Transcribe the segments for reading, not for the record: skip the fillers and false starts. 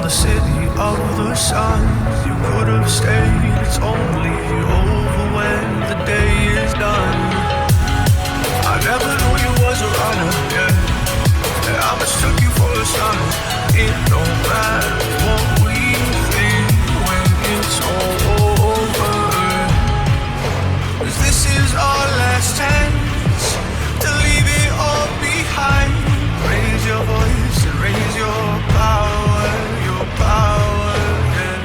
the city of the sun. You could have stayed, it's only over when the day is done. I never knew you was a runner, yeah. I mistook you for a son. It don't matter what we think when it's all over. 'Cause this is our last chance to leave it all behind. Raise your voice and raise your power, yeah.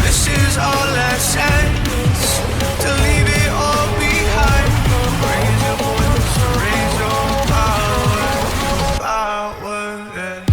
This is our last chance to leave it all behind. Raise your voice and raise your power, yeah.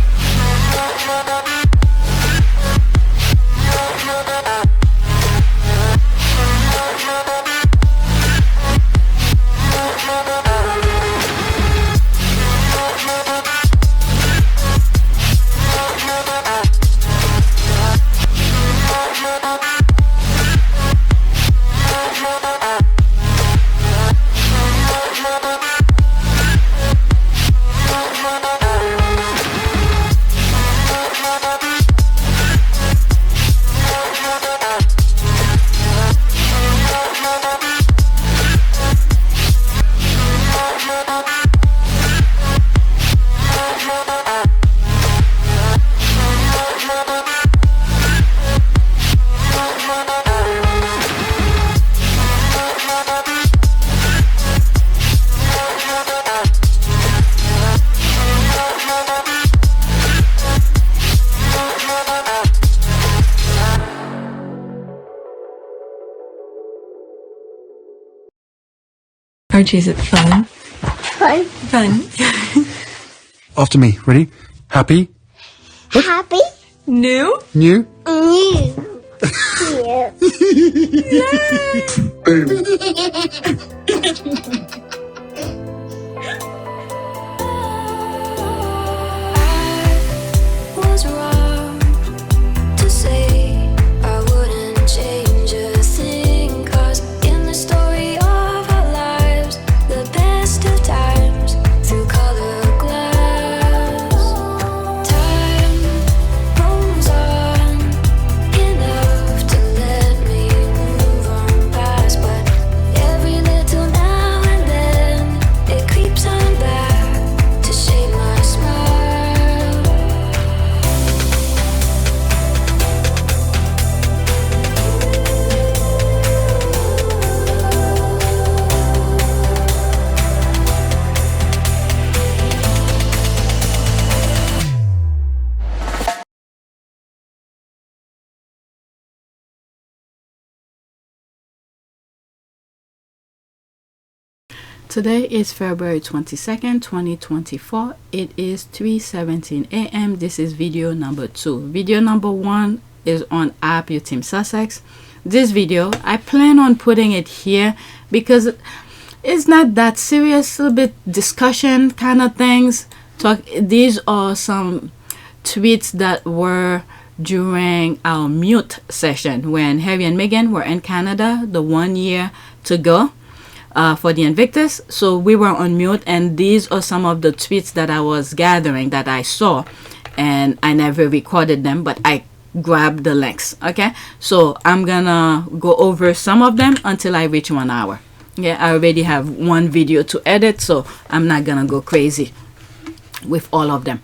Archie, is it fun? Fun. Fun. After me. Ready? Happy? Happy. New? New? New. Was wrong to say I wouldn't change a thing, 'cause in the story of our lives, the best of times through color glass, time moves on enough to let me move on past, but every little now and then it creeps on back to shape my smile. Today is February 22nd, 2024. It is 3:17 a.m. This is video number 2. Video number 1 is on app your team Sussex. This video, I plan on putting it here because it's not that serious, a little bit discussion kind of things. These are some tweets that were during our mute session when Harry and Meghan were in Canada, the 1 year to go. For the Invictus, so we were on mute, and these are some of the tweets that I was gathering that I saw, and I never recorded them, but I grabbed the links. Okay, so I'm gonna go over some of them until I reach 1 hour. Yeah, I already have one video to edit, so I'm not gonna go crazy with all of them.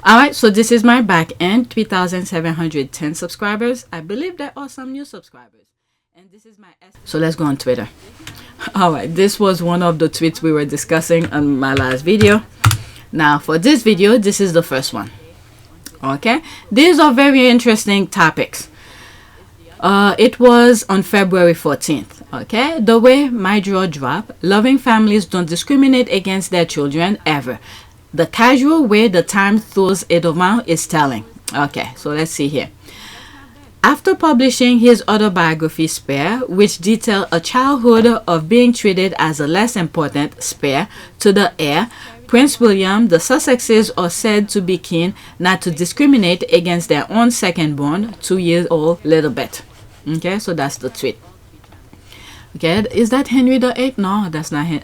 All right, so this is my back end, 3,710 subscribers. I believe there are some new subscribers, and this is my so let's go on Twitter. All right, this was one of the tweets we were discussing on my last video. Now for this video, this is the first one. Okay, these are very interesting topics. It was on February 14th. Okay, the way my jaw dropped. Loving families don't discriminate against their children ever. The casual way the Times throws it around is telling. Okay, so let's see here. After publishing his autobiography Spare, which detailed a childhood of being treated as a less important spare to the heir, Prince William, the Sussexes are said to be keen not to discriminate against their own second-born, 2-year-old little bit. Okay, so that's the tweet. Okay, is that Henry VIII? No, that's not him.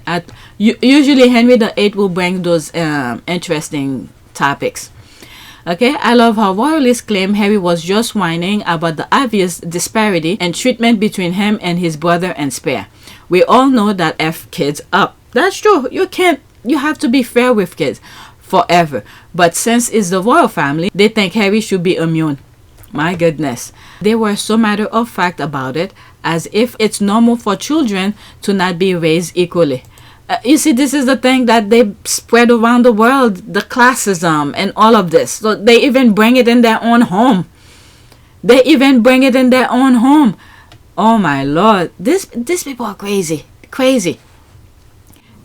Usually Henry VIII will bring those interesting topics. Okay, I love how royalists claim Harry was just whining about the obvious disparity and treatment between him and his brother and Spare. We all know that F kids up. That's true. You have to be fair with kids forever. But since it's the royal family, they think Harry should be immune. My goodness. They were so matter of fact about it, as if it's normal for children to not be raised equally. You see, this is the thing that they spread around the world, the classism and all of this. So they even bring it in their own home. Oh my Lord. These people are crazy. Crazy.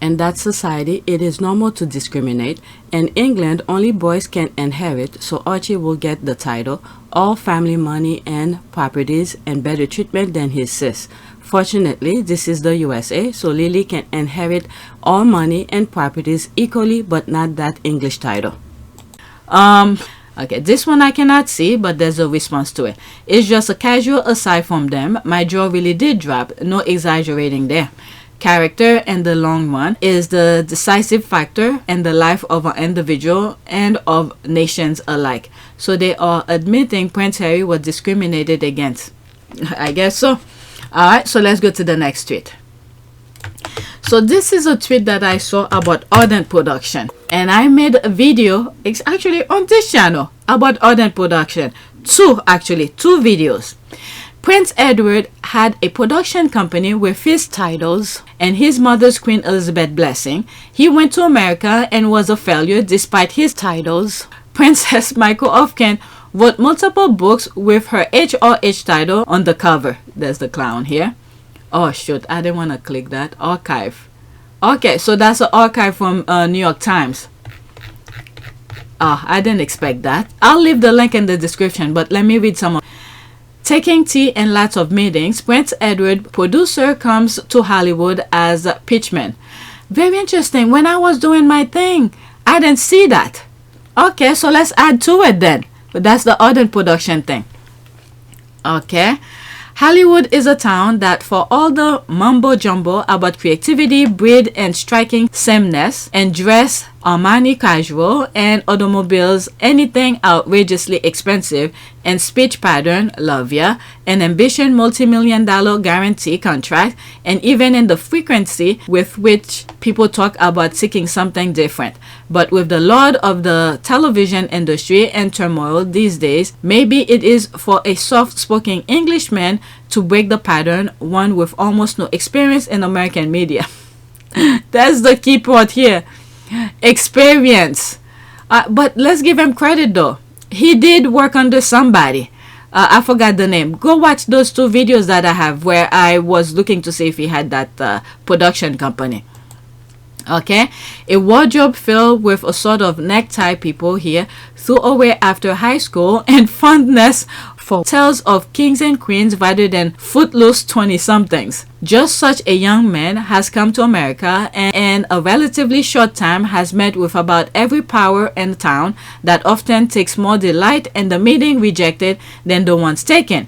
In that society, it is normal to discriminate. In England, only boys can inherit, so Archie will get the title, all family money and properties, and better treatment than his sis. Fortunately, this is the USA, so Lily can inherit all money and properties equally, but not that English title. Okay, this one I cannot see, but there's a response to it. It's just a casual aside from them. My jaw really did drop, no exaggerating there. Character in the long run is the decisive factor in the life of an individual and of nations alike. So they are admitting Prince Harry was discriminated against. I guess so. Alright, so let's go to the next tweet. So this is a tweet that I saw about Ardent Production, and I made a video, it's actually on this channel, about Ardent Production. Two videos. Prince Edward had a production company with his titles and his mother's Queen Elizabeth blessing. He went to America and was a failure despite his titles. Princess Michael of Kent wrote multiple books with her HRH title on the cover. There's the clown here. Oh shoot, I didn't want to click that. Archive. Okay, so that's an archive from New York Times. I didn't expect that. I'll leave the link in the description, but let me read some. Taking tea and lots of meetings, Prince Edward, producer, comes to Hollywood as pitchman. Very interesting. When I was doing my thing, I didn't see that. Okay, so let's add to it then. But that's the Ardent Production thing. Okay. Hollywood is a town that, for all the mumbo jumbo about creativity, breed, and striking sameness, and dress, Armani casual, and automobiles, anything outrageously expensive, and speech pattern, love ya, and ambition, multi-million-dollar guarantee contract, and even in the frequency with which people talk about seeking something different. But with the lord of the television industry and turmoil these days, maybe it is for a soft-spoken Englishman to break the pattern, one with almost no experience in American media. That's the key part here. Experience. But let's give him credit though. He did work under somebody. I forgot the name. Go watch those two videos that I have where I was looking to see if he had that production company. Okay, a wardrobe filled with a sort of necktie people here threw away after high school, and fondness for tales of kings and queens rather than footloose 20-somethings. Just such a young man has come to America and in a relatively short time has met with about every power in town that often takes more delight in the meeting rejected than the ones taken.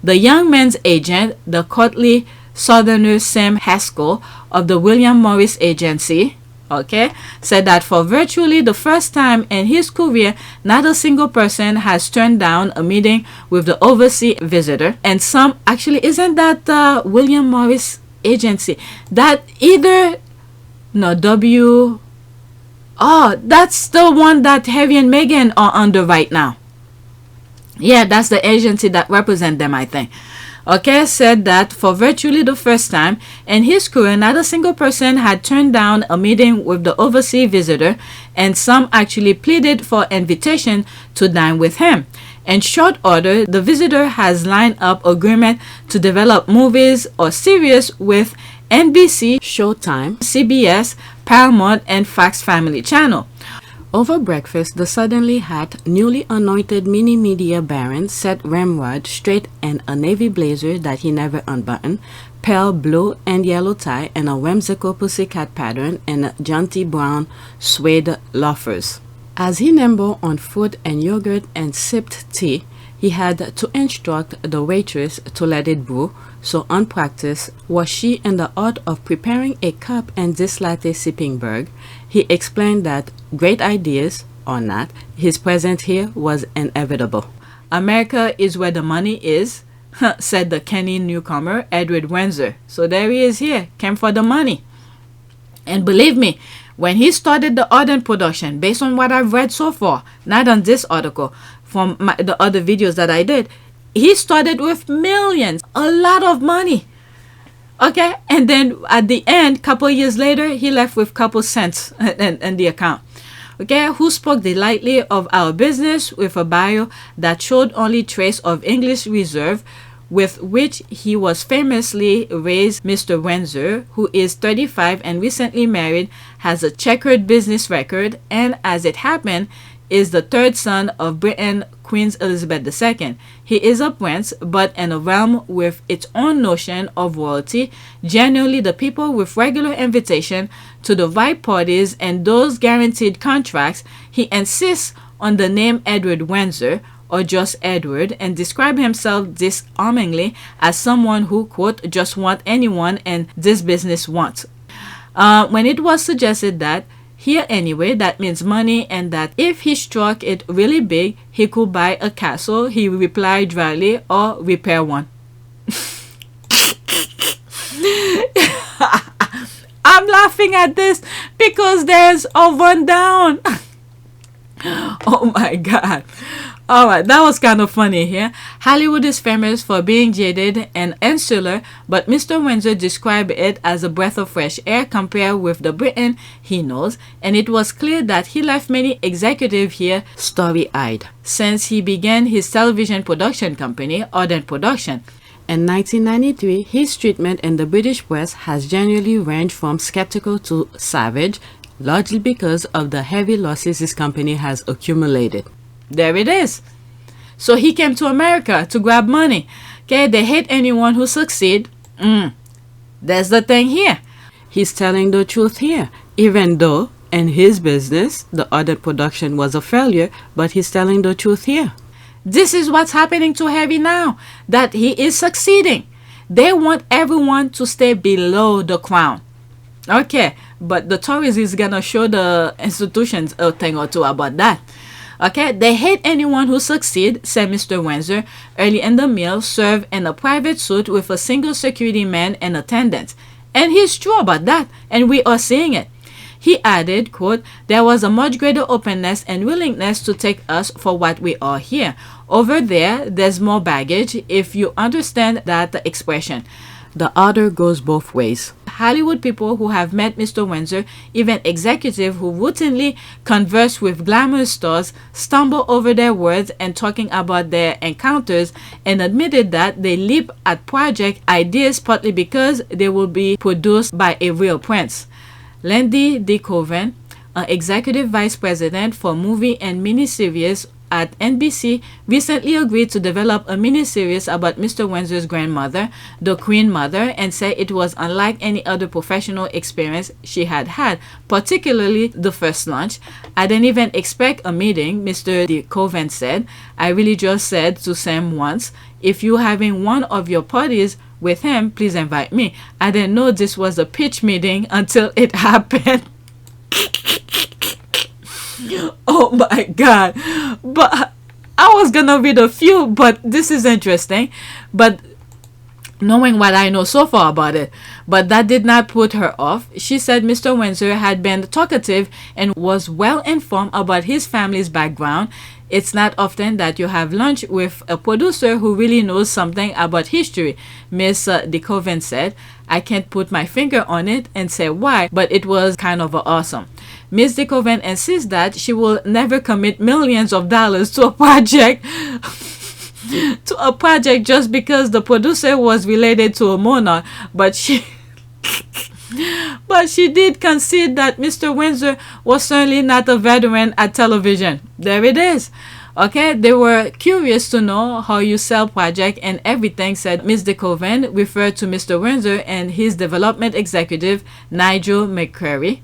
The young man's agent, the courtly Southerner Sam Haskell of the William Morris Agency, said that for virtually the first time in his career, not a single person has turned down a meeting with the overseas visitor. And some, actually, isn't that the William Morris Agency? That either, no, that's the one that Harry and Meghan are under right now. Yeah, that's the agency that represents them, I think. Said that for virtually the first time in his career, not a single person had turned down a meeting with the overseas visitor, and some actually pleaded for invitation to dine with him. In short order, the visitor has lined up agreement to develop movies or series with NBC, Showtime, CBS, Paramount, and Fox Family Channel. Over breakfast, the suddenly hot, newly anointed mini-media baron set ramrod straight in a navy blazer that he never unbuttoned, pale blue and yellow tie, and a whimsical pussycat pattern, and jaunty brown suede loafers. As he nibbled on fruit and yogurt and sipped tea, he had to instruct the waitress to let it brew, so unpracticed was she in the art of preparing a cup and this latte sipping berg. He explained that great ideas, or not, his presence here was inevitable. America is where the money is, said the Kenny newcomer, Edward Windsor. So there he is here, came for the money. And believe me, when he started the Ardent production, based on what I've read so far, not on this article, from the other videos that I did, he started with millions, a lot of money. Okay, and then at the end, couple years later, he left with couple cents in the account. Okay, who spoke delightfully of our business with a bio that showed only trace of English reserve, with which he was famously raised. Mr. Windsor, who is 35 and recently married, has a checkered business record, and as it happened, is the third son of Britain Queen Elizabeth II. He is a prince, but in a realm with its own notion of royalty, generally the people with regular invitation to the right parties and those guaranteed contracts. He insists on the name Edward Windsor, or just Edward, and describe himself disarmingly as someone who, quote, just want anyone and this business wants. When it was suggested that here anyway, that means money, and that if he struck it really big, he could buy a castle, he replied dryly, or repair one. I'm laughing at this because there's a rundown. Oh my God. Alright, that was kind of funny here. Hollywood is famous for being jaded and insular, but Mr. Windsor described it as a breath of fresh air compared with the Britain he knows, and it was clear that he left many executives here starry-eyed since he began his television production company, Ardent Production. In 1993, his treatment in the British press has generally ranged from skeptical to savage, largely because of the heavy losses his company has accumulated. There it is. So he came to America to grab money. Okay, they hate anyone who succeed. That's the thing here. He's telling the truth here, even though in his business the Ardent production was a failure, but he's telling the truth here. This is what's happening to Harry now, that he is succeeding. They want everyone to stay below the crown. Okay, but the Tories is gonna show the institutions a thing or two about that. Okay, they hate anyone who succeed, said Mr. Windsor, early in the meal, served in a private suite with a single security man in attendance. And he's true about that, and we are seeing it. He added, quote, there was a much greater openness and willingness to take us for what we are here. Over there, there's more baggage, if you understand that expression. The other goes both ways. Hollywood people who have met Mr. Windsor, even executives who routinely converse with glamorous stars, stumble over their words and talking about their encounters, and admitted that they leap at project ideas partly because they will be produced by a real prince. Lindy DeKoven, an executive vice president for movie and miniseries at NBC, recently agreed to develop a miniseries about Mr. Windsor's grandmother, the Queen Mother, and said it was unlike any other professional experience she had had, particularly the first launch. I didn't even expect a meeting, Mr. DeKoven said. I really just said to Sam once, if you're having one of your parties with him, please invite me. I didn't know this was a pitch meeting until it happened. Oh my God. But I was gonna read a few, but this is interesting. But knowing what I know so far about it, but that did not put her off. She said Mr. Windsor had been talkative and was well informed about his family's background. It's not often that you have lunch with a producer who really knows something about history, Miss DeKoven said. I can't put my finger on it and say why, but it was kind of awesome. Miss DeKoven insists that she will never commit millions of dollars to a project just because the producer was related to a monarch, but she did concede that Mr. Windsor was certainly not a veteran at television. There it is. Okay, they were curious to know how you sell project and everything, said Miss DeKoven, referred to Mr. Windsor and his development executive, Nigel McCreary.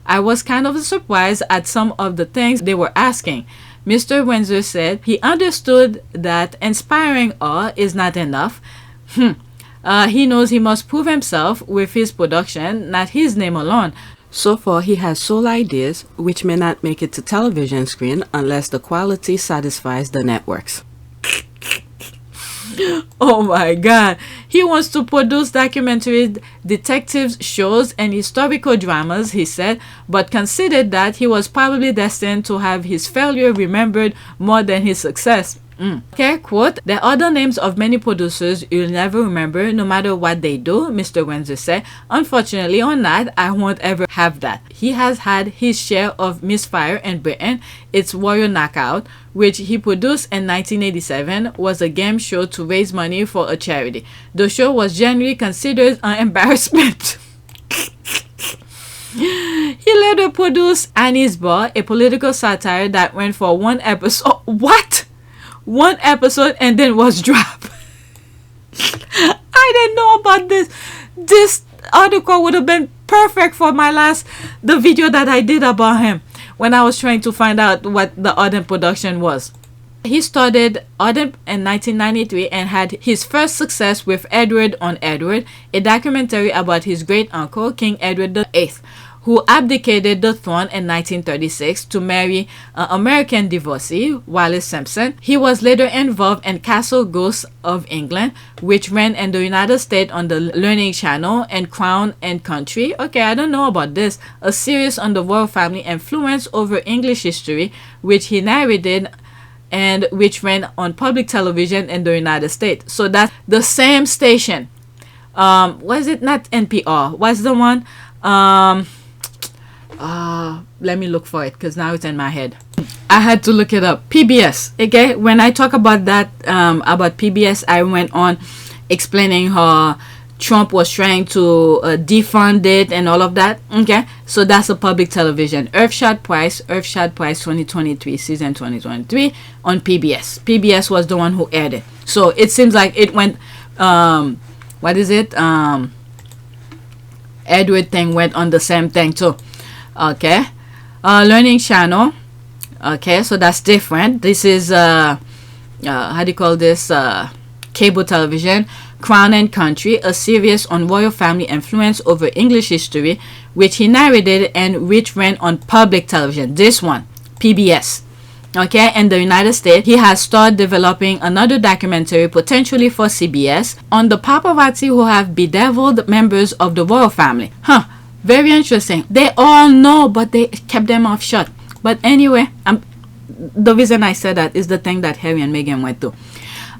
I was kind of surprised at some of the things they were asking. Mr. Windsor said he understood that inspiring awe is not enough. He knows he must prove himself with his production, not his name alone. So far, he has sold ideas which may not make it to television screen unless the quality satisfies the networks. Oh my god. He wants to produce documentaries, detective shows, and historical dramas, he said, but considered that he was probably destined to have his failure remembered more than his success. Okay, quote, "There are other names of many producers you'll never remember no matter what they do," Mr. Windsor said. "Unfortunately or not, I won't ever have that." He has had his share of misfire in Britain. Its Warrior Knockout, which he produced in 1987, was a game show to raise money for a charity. The show was generally considered an embarrassment. He later produced Annie's Bar, a political satire that went for one episode. What? One episode and then was dropped. I didn't know about this. This article would have been perfect for the video that I did about him when I was trying to find out what the Ardent production was. He started Ardent in 1993 and had his first success with Edward on Edward, a documentary about his great uncle, King Edward VIII, who abdicated the throne in 1936 to marry an American divorcee, Wallis Simpson. He was later involved in Castle Ghosts of England, which ran in the United States on the Learning Channel, and Crown and Country. Okay, I don't know about this. A series on the royal family influence over English history, which he narrated and which ran on public television in the United States. So that's the same station. Was it not NPR? What's the one? Let me look for it because now it's in my head. I had to look it up. PBS. Okay, when I talk about that, about PBS, I went on explaining how Trump was trying to defund it and all of that. Okay, so that's a public television. Earthshot Price 2023, season 2023 on PBS. PBS was the one who aired it. So it seems like it went, what is it? Edward thing went on the same thing too. Okay, Learning Channel. Okay, so that's different. This is how do you call this, cable television. Crown and Country, a series on royal family influence over English history, which he narrated and which ran on public television. This one, PBS. Okay, in the United States, he has started developing another documentary, potentially for CBS, on the paparazzi who have bedeviled members of the royal family. Huh, very interesting. They all know, but they kept them off shut. But anyway, the reason I said that is the thing that Harry and Meghan went through.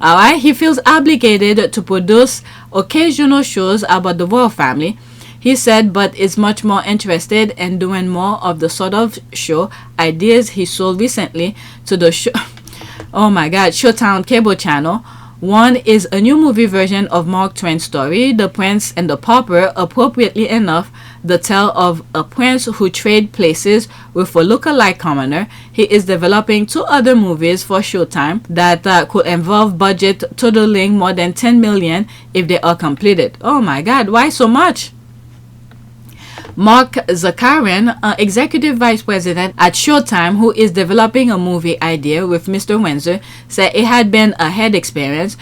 Alright, he feels obligated to produce occasional shows about the royal family, he said, but is much more interested in doing more of the sort of show ideas he sold recently to the show. Oh my god, Showtown cable channel. One is a new movie version of Mark Twain's story, The Prince and the Pauper, appropriately enough, the tale of a prince who trade places with a lookalike commoner. He is developing 2 other movies for Showtime that could involve budget totaling more than $10 million if they are completed. Oh my god, why so much? Mark Zakarian, executive vice president at Showtime, who is developing a movie idea with Mr. Windsor, said it had been a head experience.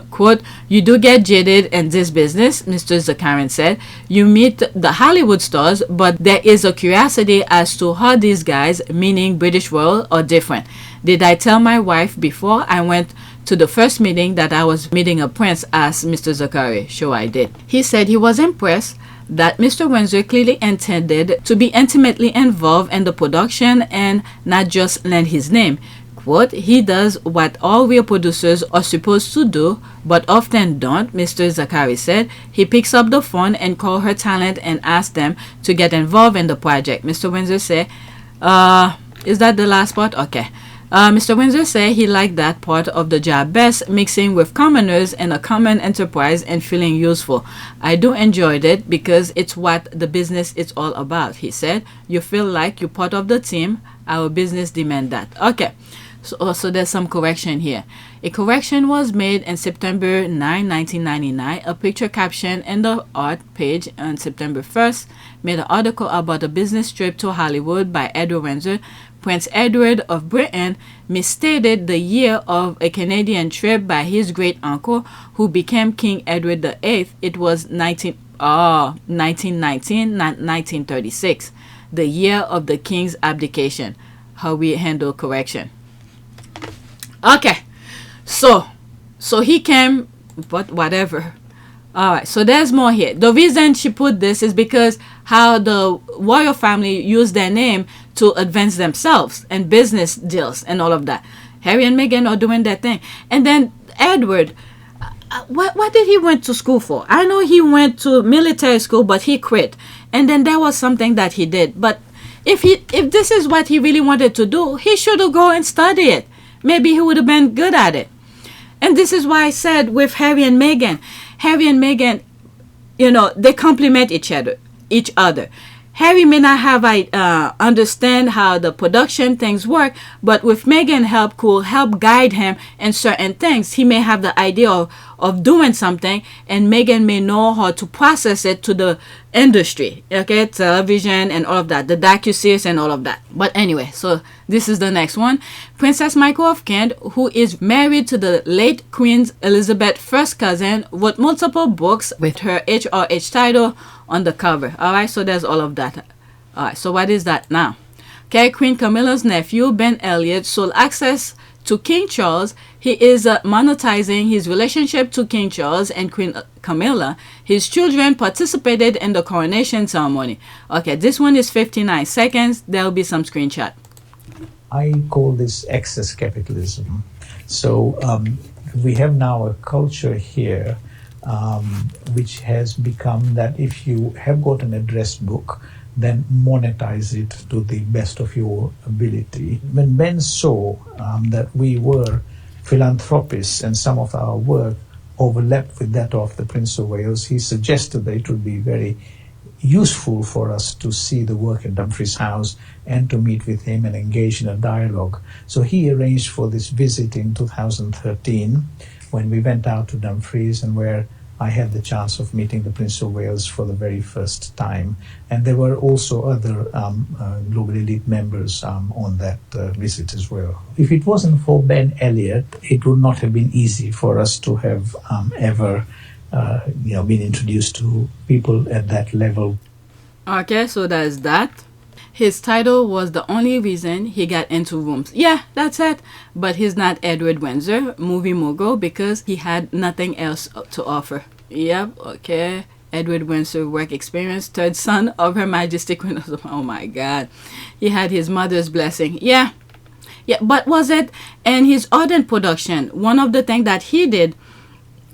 Quote, "You do get jaded in this business," Mr. Zakarian said. "You meet the Hollywood stars, but there is a curiosity as to how these guys, meaning British royal, are different. Did I tell my wife before I went to the first meeting that I was meeting a prince?" asked Mr. Zakarian. "Sure, I did." He said he was impressed that Mr. Windsor clearly intended to be intimately involved in the production and not just lend his name. Quote, "He does what all real producers are supposed to do, but often don't," Mr. Zakari said. "He picks up the phone and calls her talent and asks them to get involved in the project." Mr. Windsor said, is that the last part? Okay. Mr. Windsor said he liked that part of the job best, mixing with commoners in a common enterprise and feeling useful. "I do enjoyed it because it's what the business is all about," he said. "You feel like you're part of the team. Our business demand that." Okay. So there's some correction here. A correction was made in September 9, 1999. A picture caption in the art page on September 1st made an article about a business trip to Hollywood by Edward Windsor. Prince Edward of Britain misstated the year of a Canadian trip by his great uncle, who became King Edward VIII. It was 1919, not 1936, the year of the king's abdication. How we handle correction. Okay, so he came, but whatever. All right, so there's more here. The reason she put this is because how the royal family used their name to advance themselves and business deals and all of that. Harry and Meghan are doing their thing. And then Edward, what did he went to school for? I know he went to military school, but he quit. And then there was something that he did. But if this is what he really wanted to do, he should have go and study it. Maybe he would have been good at it. And this is why I said with Harry and Meghan, you know, they complement each other. Harry may not have understand how the production things work, but with Meghan could help guide him in certain things. He may have the idea of doing something, and Meghan may know how to process it to the industry, okay, television and all of that, the docuseries and all of that. But anyway, so this is the next one. Princess Michael of Kent, who is married to the late Queen Elizabeth's first cousin, wrote multiple books with her HRH title on the cover. All right, so there's all of that. All right, so what is that now? Okay, Queen Camilla's nephew, Ben Elliot, sold access to King Charles. He is monetizing his relationship to King Charles and Queen Camilla. His children participated in the coronation ceremony. Okay, this one is 59 seconds. There'll be some screenshot. I call this excess capitalism. So we have now a culture here which has become that if you have got an address book, then monetize it to the best of your ability. When Ben saw that we were philanthropists and some of our work overlapped with that of the Prince of Wales, he suggested that it would be very useful for us to see the work at Dumfries House and to meet with him and engage in a dialogue. So he arranged for this visit in 2013 when we went out to Dumfries, and where I had the chance of meeting the Prince of Wales for the very first time. And there were also other global elite members on that visit as well. If it wasn't for Ben Elliot, it would not have been easy for us to have ever been introduced to people at that level. Okay, so that's that. His title was the only reason he got into rooms. Yeah, that's it. But he's not Edward Windsor, movie mogul, because he had nothing else to offer. Yep, okay. Edward Windsor work experience, third son of Her Majesty Queen of... Oh my God. He had his mother's blessing. Yeah, but was it? And his ardent production, one of the things that he did,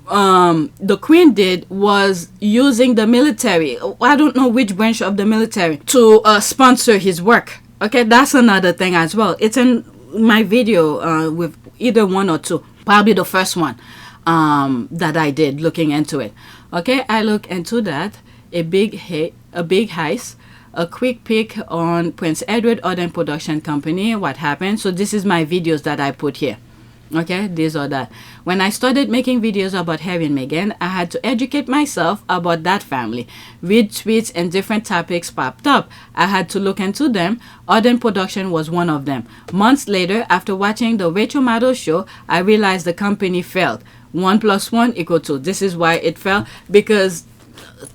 the Queen did, was using the military, I don't know which branch of the military, to sponsor his work. Okay, that's another thing as well. It's in my video with either one or two, probably the first one that I did looking into it. Okay, I look into that, a big heist, a quick peek on Prince Edward Ardent Production Company, what happened. So this is my videos that I put here. Okay, this or that. When I started making videos about Harry and Meghan, I had to educate myself about that family. Read tweets and different topics popped up. I had to look into them. Ardent Production was one of them. Months later, after watching the Rachel Maddow show, I realized the company failed. 1 + 1 = 2. This is why it fell, because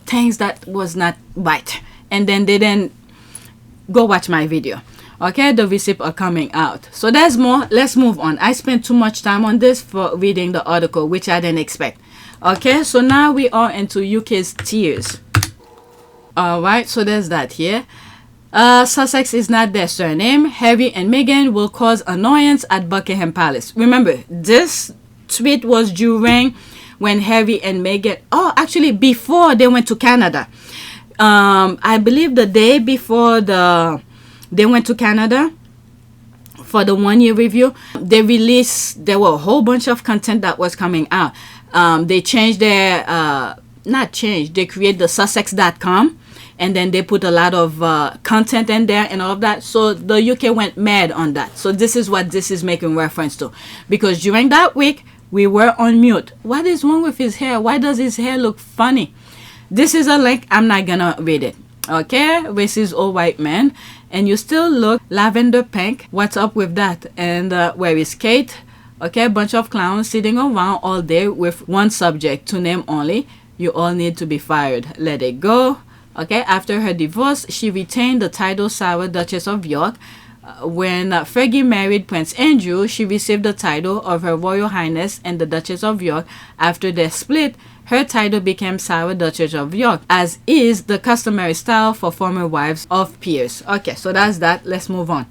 things that was not right. And then they didn't go watch my video. Okay, the receipts are coming out. So there's more. Let's move on. I spent too much time on this for reading the article, which I didn't expect. Okay, so now we are into UK's tiers. Alright, so there's that here. Sussex is not their surname. Harry and Meghan will cause annoyance at Buckingham Palace. Remember, this tweet was during when Harry and Meghan, actually before they went to Canada. I believe the day before they went to Canada for the 1-year review, there were a whole bunch of content that was coming out. They changed their, they created the Sussex.com, and then they put a lot of content in there and all of that. So the UK went mad on that. So this is what this is making reference to. Because during that week, we were on mute. What is wrong with his hair? Why does his hair look funny? This is a link. I'm not gonna read it. Okay, racist old white man, and you still look lavender pink. What's up with that? And where is Kate? Okay, a bunch of clowns sitting around all day with one subject, to name only You all need to be fired. Let it go. Okay, after her divorce, she retained the title Sour Duchess of York. When Fergie married Prince Andrew, she received the title of Her Royal Highness and the Duchess of York. After their split, her title became Sour Duchess of York, as is the customary style for former wives of peers. Okay, so that's that. Let's move on.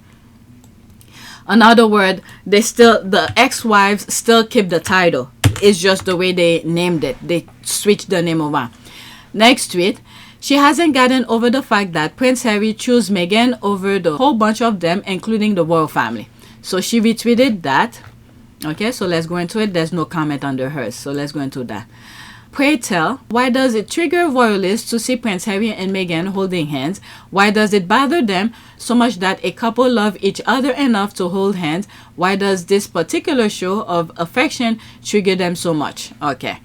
Another word, the ex-wives still keep the title. It's just the way they named it. They switched the name around. Next tweet. She hasn't gotten over the fact that Prince Harry chose Meghan over the whole bunch of them, including the royal family. So she retweeted that. Okay, so let's go into it. There's no comment under hers, so let's go into that. Pray tell, why does it trigger royalists to see Prince Harry and Meghan holding hands? Why does it bother them so much that a couple love each other enough to hold hands? Why does this particular show of affection trigger them so much? Okay.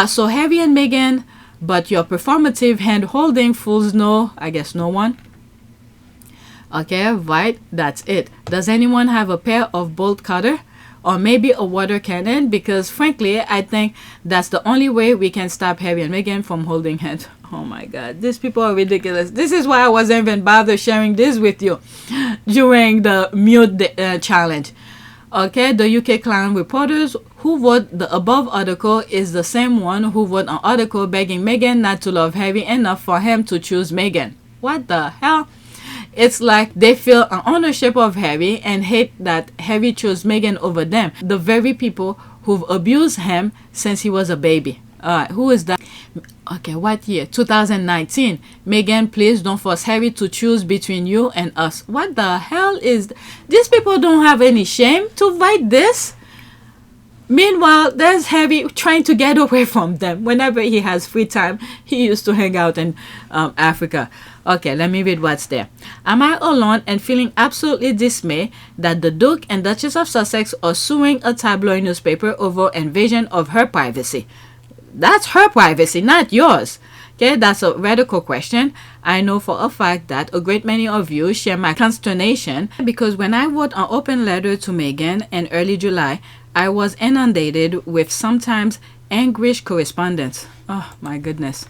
So Harry and Meghan, but your performative hand holding fools no one. Okay, right, that's it. Does anyone have a pair of bolt cutter? Or maybe a water cannon, because frankly, I think that's the only way we can stop Harry and Meghan from holding hands. Oh my God, these people are ridiculous. This is why I wasn't even bothered sharing this with you during the mute challenge. Okay, the UK Clown reporters who wrote the above article is the same one who wrote an article begging Meghan not to love Harry enough for him to choose Meghan. What the hell? It's like they feel an ownership of Harry and hate that Harry chose Meghan over them. The very people who've abused him since he was a baby. Alright, who is that? Okay, what year? 2019. Meghan, please don't force Harry to choose between you and us. What the hell is... These people don't have any shame to write this? Meanwhile, there's Harry trying to get away from them. Whenever he has free time, he used to hang out in Africa. Okay, let me read what's there. Am I alone and feeling absolutely dismayed that the Duke and Duchess of Sussex are suing a tabloid newspaper over invasion of her privacy? That's her privacy, not yours. Okay, that's a radical question. I know for a fact that a great many of you share my consternation because when I wrote an open letter to Meghan in early July, I was inundated with sometimes anguished correspondence. Oh my goodness.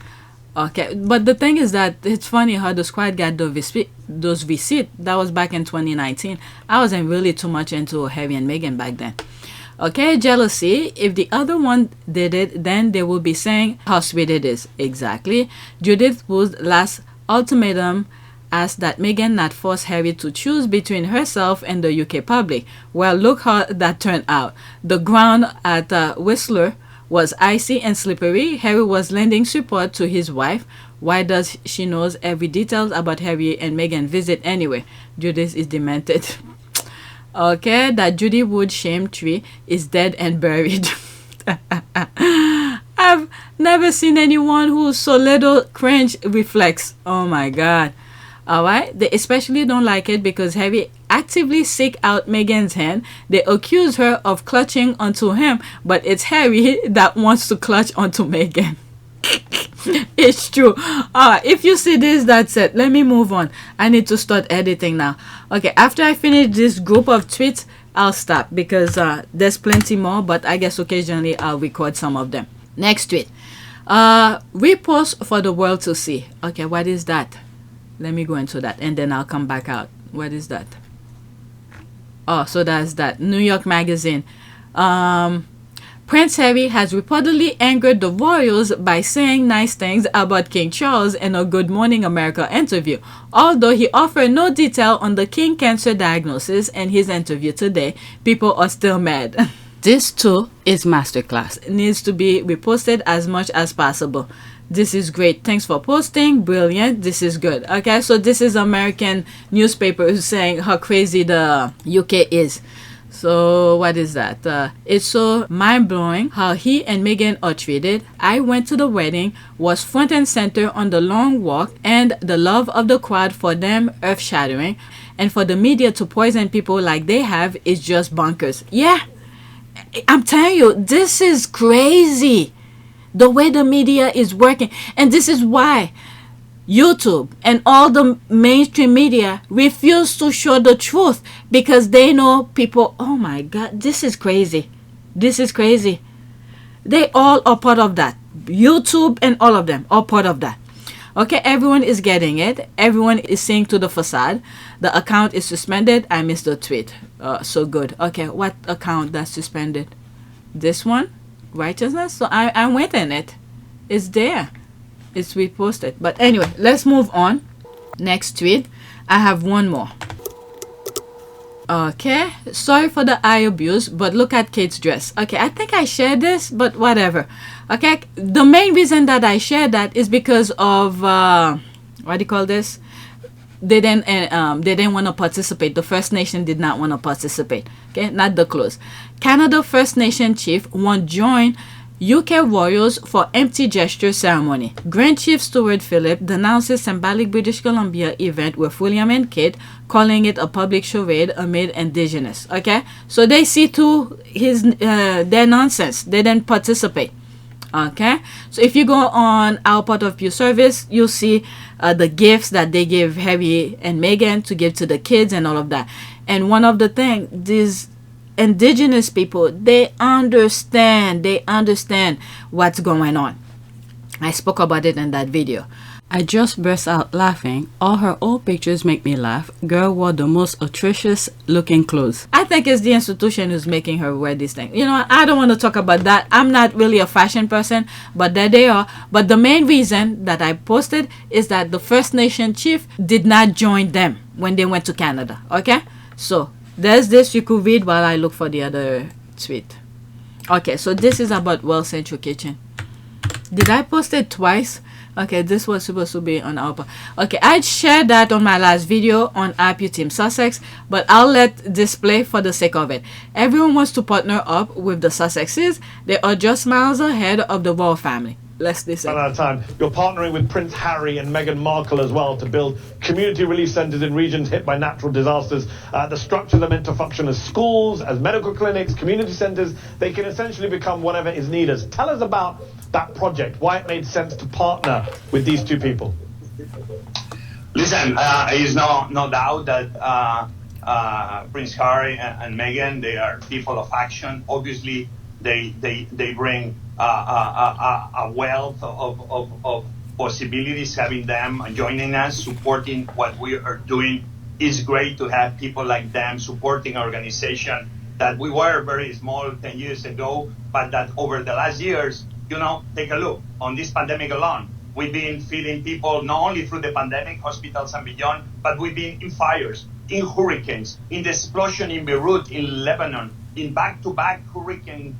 Okay, but the thing is that it's funny how the squad got those receipts. That was back in 2019. I wasn't really too much into Harry and Meghan back then. Okay, jealousy. If the other one did it, then they will be saying how sweet it is. Exactly. Judith Wood's last ultimatum asked that Meghan not force Harry to choose between herself and the UK public. Well, look how that turned out. The ground at Whistler was icy and slippery. Harry was lending support to his wife. Why does she knows every detail about Harry and Meghan visit anyway? Judith is demented. Okay, that Judy Wood shame tree is dead and buried. I've never seen anyone who's so little cringe reflex. Oh my God. Alright, they especially don't like it because Harry actively seek out Meghan's hand. They accuse her of clutching onto him, but it's Harry that wants to clutch onto Meghan. It's true. If you see this, that's it. Let me move on. I need to start editing now. Okay, after I finish this group of tweets, I'll stop because there's plenty more, but I guess occasionally I'll record some of them. Next tweet. Repost for the world to see. Okay, what is that? Let me go into that and then I'll come back out. What is that? Oh, so that's that. New York Magazine. Prince Harry has reportedly angered the royals by saying nice things about King Charles in a Good Morning America interview. Although he offered no detail on the King cancer diagnosis in his interview today, people are still mad. This too is masterclass. It needs to be reposted as much as possible. This is great. Thanks for posting. Brilliant. This is good. Okay, so this is American newspaper who's saying how crazy the UK is. So what is that? It's so mind-blowing how he and Meghan are treated. I went to the wedding, was front and center on the long walk, and the love of the crowd for them earth-shattering. And for the media to poison people like they have is just bonkers. Yeah, I'm telling you, this is crazy. The way the media is working. And this is why YouTube and all the mainstream media refuse to show the truth because they know people. Oh my God, this is crazy. This is crazy. They all are part of that. YouTube, and all of them are part of that. Okay, everyone is getting it. Everyone is seeing to the facade. The account is suspended. I missed the tweet. So good. Okay, what account that's suspended? This one, righteousness. So I went in it. It's there. It's reposted. But anyway, let's move on. Next tweet. I have one more. Okay, sorry for the eye abuse, but look at Kate's dress. Okay, I think I shared this, but whatever. Okay, the main reason that I shared that is because of what do you call this? They didn't want to participate. The First Nation did not want to participate. Okay, not the close. Canada First Nation chief won't join UK royals for empty gesture ceremony. Grand Chief Stuart Phillip denouncces symbolic British Columbia event with William and Kate, calling it a public charade amid Indigenous. Okay, so they see to their nonsense. They didn't participate. Okay, so if you go on our part of Pew Service, you'll see the gifts that they give Harry and Meghan to give to the kids and all of that. And one of the things, these Indigenous people, they understand what's going on. I spoke about it in that video. I just burst out laughing. All her old pictures make me laugh. Girl wore the most atrocious looking clothes. I think it's the institution who's making her wear these things. You know, I don't want to talk about that. I'm not really a fashion person, but there they are. But the main reason that I posted is that the First Nation chief did not join them when they went to Canada. Okay, so there's this you could read while I look for the other tweet. Okay, so this is about Well Central Kitchen. Did I post it twice? Okay, this was supposed to be on our part. Okay, I shared that on my last video on IPU Team Sussex, but I'll let this play for the sake of it. Everyone wants to partner up with the Sussexes. They are just miles ahead of the royal family. Let's listen. Run out of time. You're partnering with Prince Harry and Meghan Markle as well to build community relief centres in regions hit by natural disasters. The structures are meant to function as schools, as medical clinics, community centres. They can essentially become whatever is needed. Tell us about that project, why it made sense to partner with these two people. Listen, it's no doubt that Prince Harry and Meghan, they are people of action. Obviously, they bring a wealth of possibilities. Having them joining us, supporting what we are doing, is great to have people like them supporting our organization that we were very small 10 years ago, but that over the last years, you know, take a look on this pandemic alone. We've been feeding people not only through the pandemic, hospitals and beyond, but we've been in fires, in hurricanes, in the explosion in Beirut, in Lebanon, in back-to-back hurricane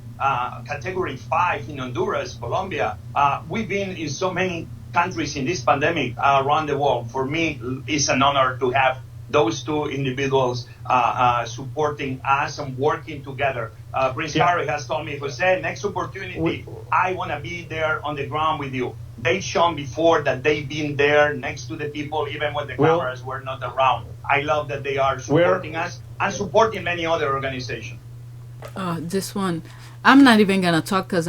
category 5 in Honduras, Colombia. We've been in so many countries in this pandemic around the world. For me, it's an honor to have those two individuals supporting us and working together. Prince Harry has told me, Jose, next opportunity, I want to be there on the ground with you. They've shown before that they've been there next to the people, even when the cameras were not around. I love that they are supporting us and supporting many other organizations. This one, I'm not even going to talk because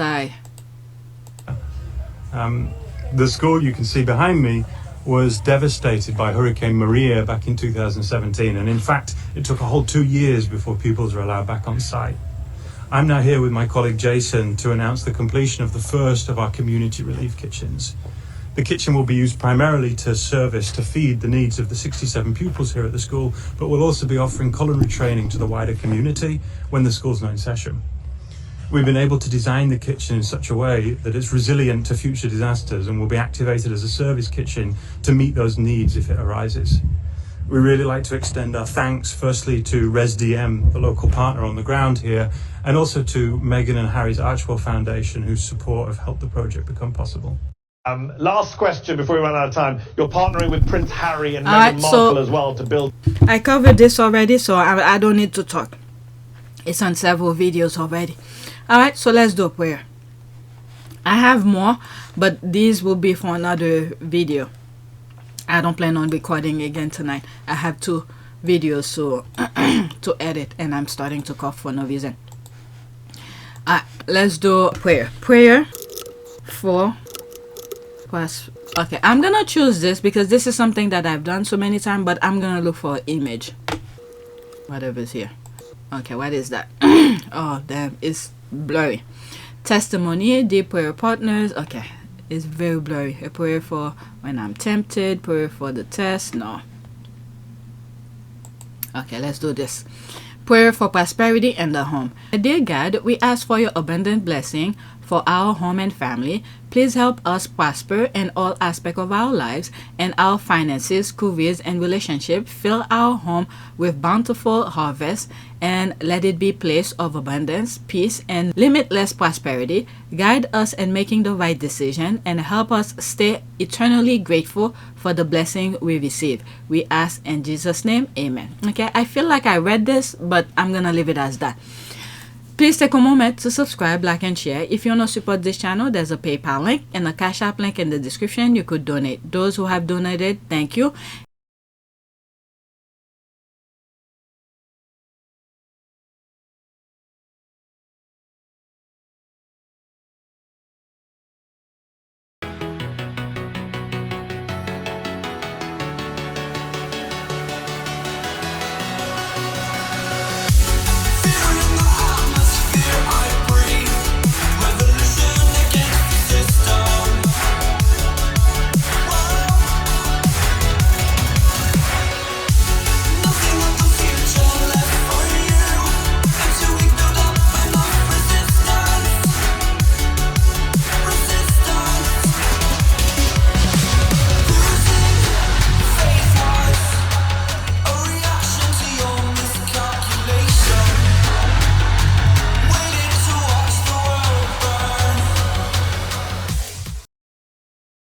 The school you can see behind me was devastated by Hurricane Maria back in 2017, and in fact it took a whole 2 years before pupils were allowed back on site. I'm now here with my colleague Jason to announce the completion of the first of our community relief kitchens. The kitchen will be used primarily to feed the needs of the 67 pupils here at the school, but we'll also be offering culinary training to the wider community when the school's not in session. We've been able to design the kitchen in such a way that it's resilient to future disasters and will be activated as a service kitchen to meet those needs if it arises. We really like to extend our thanks firstly to ResDM, the local partner on the ground here, and also to Meghan and Harry's Archwell Foundation, whose support have helped the project become possible. Last question before we run out of time. You're partnering with Prince Harry and Meghan Markle as well to build... I covered this already, so I don't need to talk. It's on several videos already. Alright, so let's do a prayer. I have more, but these will be for another video. I don't plan on recording again tonight. I have 2 videos to edit, and I'm starting to cough for no reason. Alright, let's do prayer. Prayer for... Okay, I'm gonna choose this because this is something that I've done so many times, but I'm gonna look for an image. Whatever's here. Okay, what is that? Oh, damn, it's blurry. testimony, dear prayer partners. Okay, it's very blurry. A prayer for when I'm tempted, prayer for the test. No. Okay, let's do this. Prayer for prosperity in the home. Dear God, we ask for your abundant blessing for our home and family. Please help us prosper in all aspects of our lives and our finances, careers, and relationships. Fill our home with bountiful harvest and let it be a place of abundance, peace, and limitless prosperity. Guide us in making the right decision and help us stay eternally grateful for the blessing we receive. We ask in Jesus' name, amen. Okay, I feel like I read this, but I'm gonna leave it as that. Please take a moment to subscribe, like, and share. If you want to support this channel, there's a PayPal link and a Cash App link in the description. You could donate. Those who have donated, thank you.